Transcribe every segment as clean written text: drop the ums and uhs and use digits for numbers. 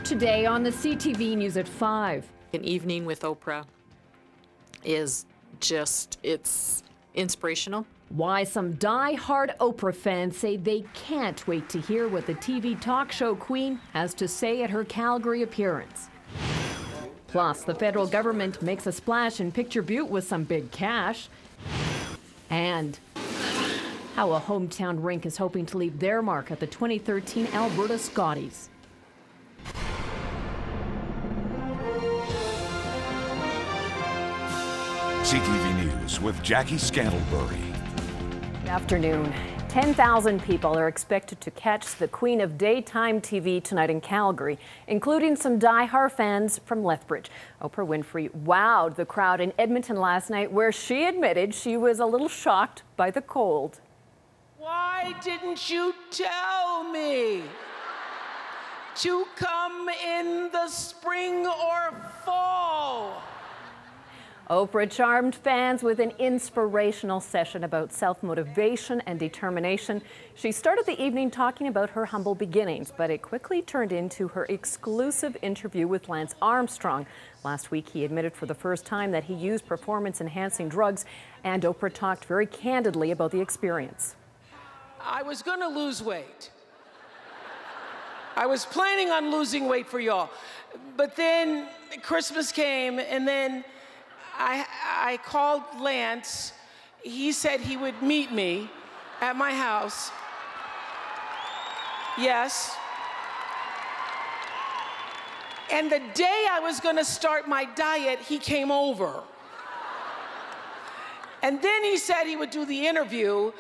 Today on the CTV News at 5. An evening with Oprah is just, it's inspirational. Why some die-hard Oprah fans say they can't wait to hear what the TV talk show queen has to say at her Calgary appearance. Plus, the federal government makes a splash in Picture Butte with some big cash. And how a hometown rink is hoping to leave their mark at the 2013 Alberta Scotties. CTV News with Jackie Scantlebury. Good afternoon. 10,000 people are expected to catch the queen of daytime TV tonight in Calgary, including some die-hard fans from Lethbridge. Oprah Winfrey wowed the crowd in Edmonton last night, where she admitted she was a little shocked by the cold. Why didn't you tell me to come in the spring or fall? Oprah charmed fans with an inspirational session about self-motivation and determination. She started the evening talking about her humble beginnings, but it quickly turned into her exclusive interview with Lance Armstrong. Last week, he admitted for the first time that he used performance-enhancing drugs, and Oprah talked very candidly about the experience. I was going to lose weight. I was planning on losing weight for y'all. But then Christmas came, and then I called Lance. He said he would meet me at my house. Yes. And the day I was going to start my diet, he came over. And then he said he would do the interview.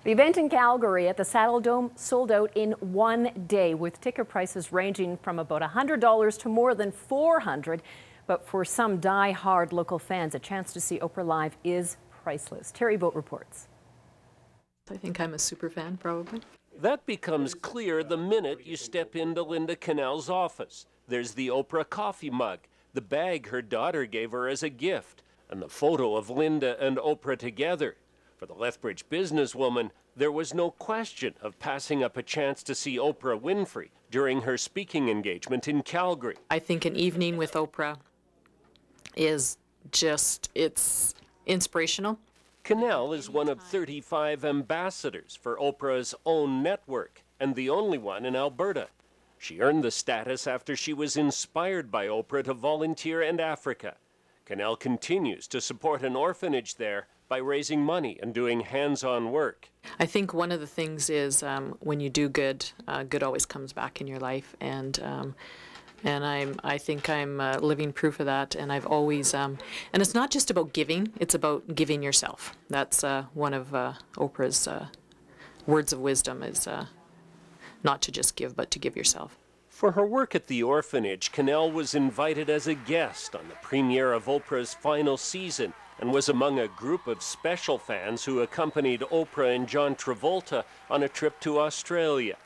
The event in Calgary at the Saddle Dome sold out in one day, with ticket prices ranging from about $100 to more than $400. But for some die-hard local fans, a chance to see Oprah live is priceless. Terry Boat reports. I think I'm a super fan, probably. That becomes clear the minute you step into Linda Cannell's office. There's the Oprah coffee mug, the bag her daughter gave her as a gift, and the photo of Linda and Oprah together. For the Lethbridge businesswoman, there was no question of passing up a chance to see Oprah Winfrey during her speaking engagement in Calgary. I think an evening with Oprah is just, it's inspirational. Cannell is one of 35 ambassadors for Oprah's own network, and the only one in Alberta. She earned the status after she was inspired by Oprah to volunteer in Africa. Cannell continues to support an orphanage there by raising money and doing hands-on work. I think one of the things is when you do good, good always comes back in your life, and I think I'm living proof of that. And I've always, and it's not just about giving; it's about giving yourself. That's one of Oprah's words of wisdom: is not to just give, but to give yourself. For her work at the orphanage, Cannell was invited as a guest on the premiere of Oprah's final season, and was among a group of special fans who accompanied Oprah and John Travolta on a trip to Australia.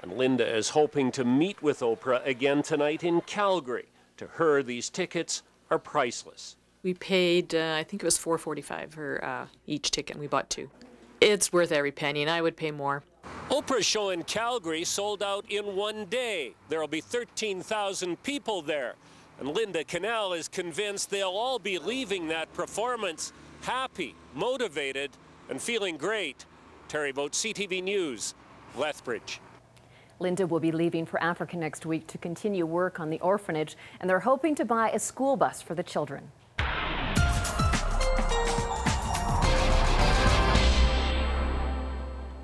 And Linda is hoping to meet with Oprah again tonight in Calgary. To her, these tickets are priceless. We paid, I think it was $4.45 for each ticket, and we bought two. It's worth every penny, and I would pay more. Oprah's show in Calgary sold out in one day. There'll be 13,000 people there. And Linda Cannell is convinced they'll all be leaving that performance happy, motivated, and feeling great. Terry Boat, CTV News, Lethbridge. Linda will be leaving for Africa next week to continue work on the orphanage, and they're hoping to buy a school bus for the children.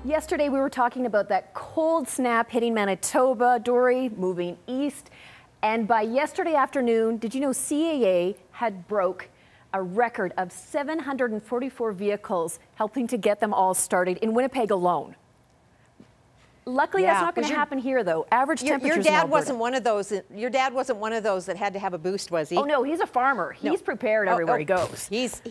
Yesterday we were talking about that cold snap hitting Manitoba, Dory moving east. And by yesterday afternoon, did you know CAA had broke a record of 744 vehicles, helping to get them all started in Winnipeg alone? Luckily, that's not going to happen here, though. Average temperatures. Your dad wasn't one of those. Your dad wasn't one of those that had to have a boost, was he? Oh no, he's a farmer. He's prepared everywhere he goes. He's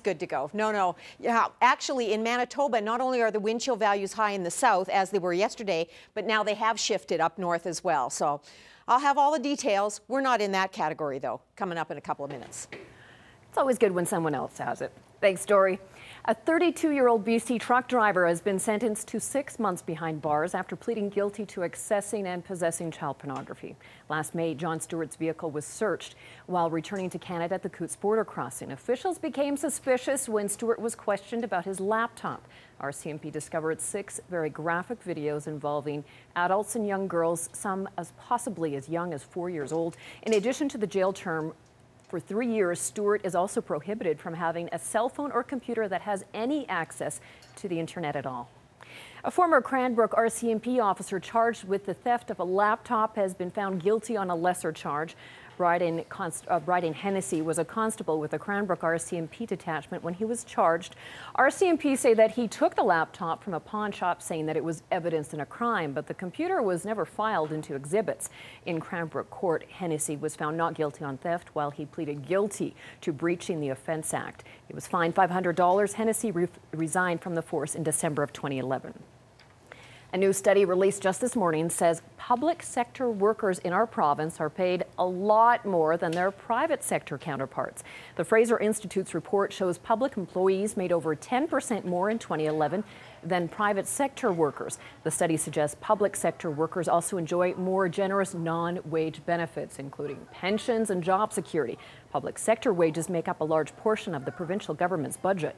good to go. No. Yeah, actually, in Manitoba, not only are the wind chill values high in the south as they were yesterday, but now they have shifted up north as well. So, I'll have all the details. We're not in that category, though. Coming up in a couple of minutes. It's always good when someone else has it. Thanks, Dory. A 32-year-old BC truck driver has been sentenced to 6 months behind bars after pleading guilty to accessing and possessing child pornography. Last May, John Stewart's vehicle was searched while returning to Canada at the Coots border crossing. Officials became suspicious when Stewart was questioned about his laptop. RCMP discovered 6 very graphic videos involving adults and young girls, some as possibly as young as 4 years old. In addition to the jail term, for 3 years, Stewart is also prohibited from having a cell phone or computer that has any access to the internet at all. A former Cranbrook RCMP officer charged with the theft of a laptop has been found guilty on a lesser charge. Brian Hennessy was a constable with the Cranbrook RCMP detachment when he was charged. RCMP say that he took the laptop from a pawn shop saying that it was evidence in a crime, but the computer was never filed into exhibits. In Cranbrook court, Hennessy was found not guilty on theft while he pleaded guilty to breaching the Offence Act. He was fined $500. Hennessy resigned from the force in December of 2011. A new study released just this morning says public sector workers in our province are paid a lot more than their private sector counterparts. The Fraser Institute's report shows public employees made over 10% more in 2011 than private sector workers. The study suggests public sector workers also enjoy more generous non-wage benefits, including pensions and job security. Public sector wages make up a large portion of the provincial government's budget.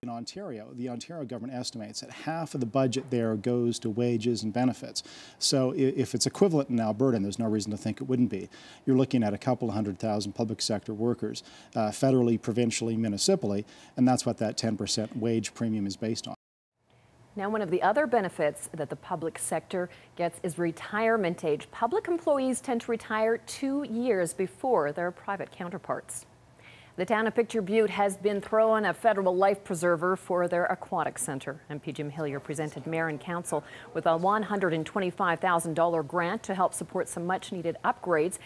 In Ontario, the Ontario government estimates that half of the budget there goes to wages and benefits. So if it's equivalent in Alberta, and there's no reason to think it wouldn't be, you're looking at a couple of 100,000 public sector workers, federally, provincially, municipally, and that's what that 10% wage premium is based on. Now, one of the other benefits that the public sector gets is retirement age. Public employees tend to retire 2 years before their private counterparts. The town of Picture Butte has been thrown a federal life preserver for their aquatic center. MP Jim Hillier presented Mayor and Council with a $125,000 grant to help support some much-needed upgrades.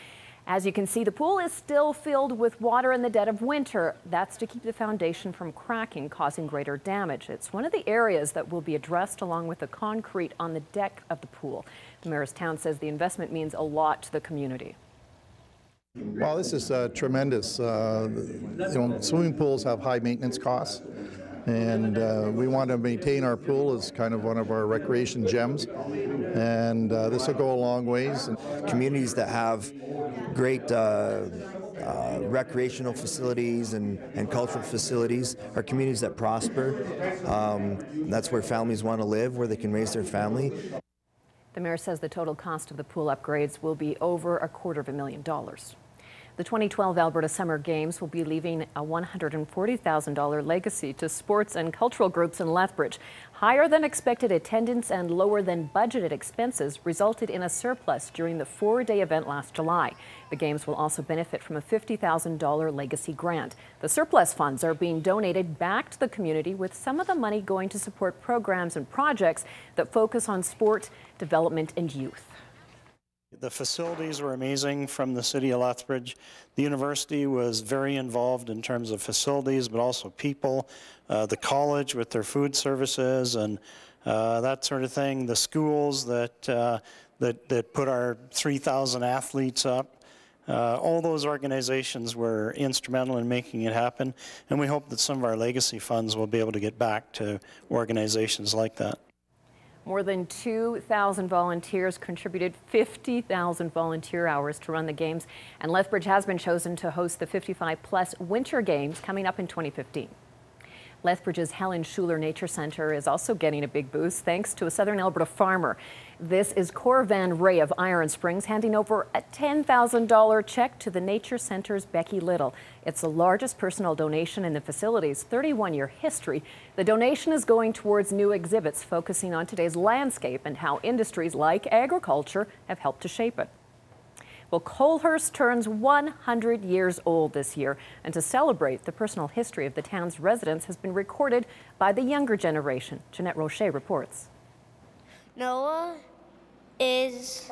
As you can see, the pool is still filled with water in the dead of winter. That's to keep the foundation from cracking, causing greater damage. It's one of the areas that will be addressed along with the concrete on the deck of the pool. The mayor's town says the investment means a lot to the community. Well, this is tremendous. Swimming pools have high maintenance costs, and we want to maintain our pool as kind of one of our recreation gems, and this will go a long ways. Communities that have great recreational facilities and cultural facilities are communities that prosper. That's where families want to live, where they can raise their family. The mayor says the total cost of the pool upgrades will be over $250,000. The 2012 Alberta Summer Games will be leaving a $140,000 legacy to sports and cultural groups in Lethbridge. Higher than expected attendance and lower than budgeted expenses resulted in a surplus during the 4-day event last July. The Games will also benefit from a $50,000 legacy grant. The surplus funds are being donated back to the community, with some of the money going to support programs and projects that focus on sport, development and youth. The facilities were amazing from the city of Lethbridge. The university was very involved in terms of facilities, but also people. The college with their food services and that sort of thing. The schools that put our 3,000 athletes up. All those organizations were instrumental in making it happen, and we hope that some of our legacy funds will be able to get back to organizations like that. More than 2,000 volunteers contributed 50,000 volunteer hours to run the Games, and Lethbridge has been chosen to host the 55-plus Winter Games coming up in 2015. Lethbridge's Helen Schuler Nature Centre is also getting a big boost thanks to a Southern Alberta farmer. This is Cor Van Ray of Iron Springs handing over a $10,000 check to the Nature Centre's Becky Little. It's the largest personal donation in the facility's 31-year history. The donation is going towards new exhibits focusing on today's landscape and how industries like agriculture have helped to shape it. Well, Colehurst turns 100 years old this year, and to celebrate, the personal history of the town's residents has been recorded by the younger generation. Jeanette Rocher reports. Noah is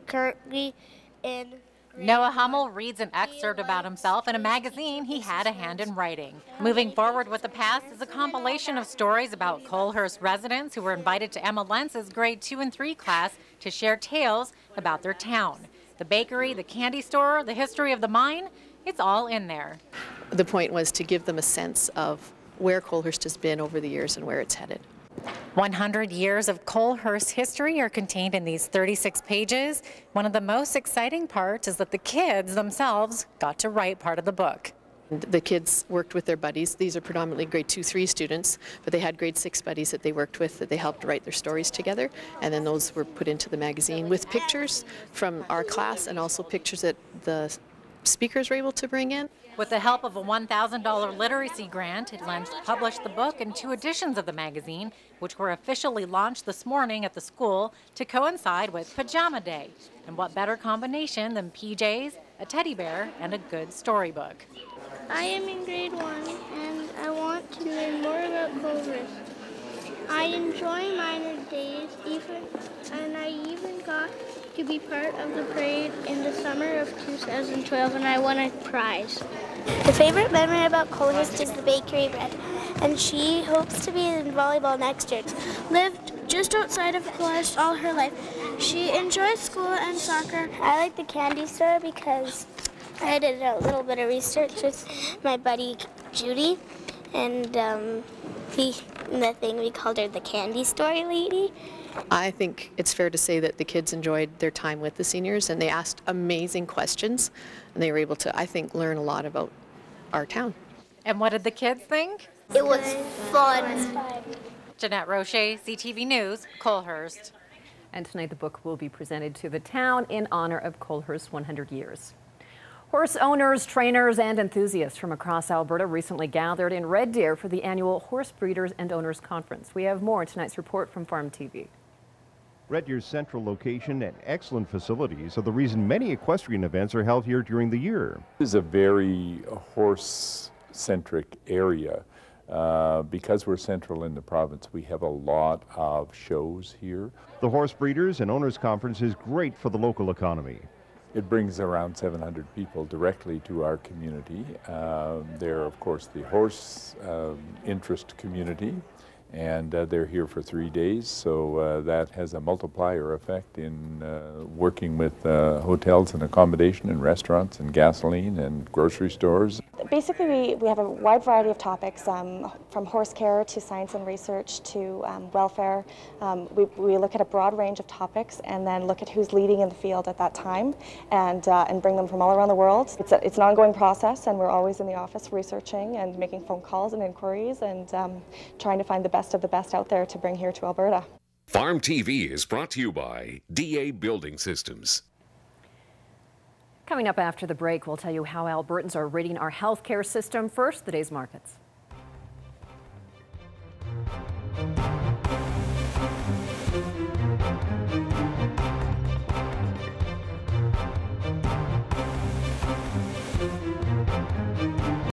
currently in... Noah Hummel reads an excerpt about himself in a magazine he had a hand in writing. Moving Forward with the Past is a compilation of stories about Colehurst residents who were invited to Emma Lentz's grade 2 and 3 class to share tales about their town. The bakery, the candy store, the history of the mine, it's all in there. the point was to give them a sense of where Colehurst has been over the years and where it's headed. 100 years of Colehurst history are contained in these 36 pages. One of the most exciting parts is that the kids themselves got to write part of the book. The kids worked with their buddies. These are predominantly grade 2-3 students, but they had grade 6 buddies that they worked with that they helped write their stories together, and then those were put into the magazine with pictures from our class and also pictures that the speakers were able to bring in. With the help of a $1,000 literacy grant, Lens published the book and 2 editions of the magazine, which were officially launched this morning at the school to coincide with Pajama Day. And what better combination than PJs, a teddy bear, and a good storybook? I am in grade 1 and I want to learn more about Colehurst. I enjoy minor days and I even got to be part of the parade in the summer of 2012 and I won a prize. The favorite memory about Colehurst is the bakery bread, and she hopes to be in volleyball next year. Lived just outside of Colehurst all her life. She enjoys school and soccer. I like the candy store because I did a little bit of research with my buddy Judy, and we called her the candy store lady. I think it's fair to say that the kids enjoyed their time with the seniors and they asked amazing questions and they were able to, I think, learn a lot about our town. And what did the kids think? It was fun. Jeanette Roche, CTV News, Colehurst. And tonight the book will be presented to the town in honor of Colehurst's 100 years. Horse owners, trainers, and enthusiasts from across Alberta recently gathered in Red Deer for the annual Horse Breeders and Owners Conference. We have more in tonight's report from Farm TV. Red Deer's central location and excellent facilities are the reason many equestrian events are held here during the year. This is a very horse-centric area. Because we're central in the province, we have a lot of shows here. The Horse Breeders and Owners Conference is great for the local economy. It brings around 700 people directly to our community. They're, of course, the horse interest community, and they're here for 3 days, so that has a multiplier effect in working with hotels and accommodation and restaurants and gasoline and grocery stores. Basically, we have a wide variety of topics, from horse care to science and research to welfare. We look at a broad range of topics and then look at who's leading in the field at that time and bring them from all around the world. It's an ongoing process, and we're always in the office researching and making phone calls and inquiries and trying to find the best of the best out there to bring here to Alberta. Farm TV is brought to you by DA Building Systems. Coming up after the break, we'll tell you how Albertans are rating our healthcare system. First, the day's markets.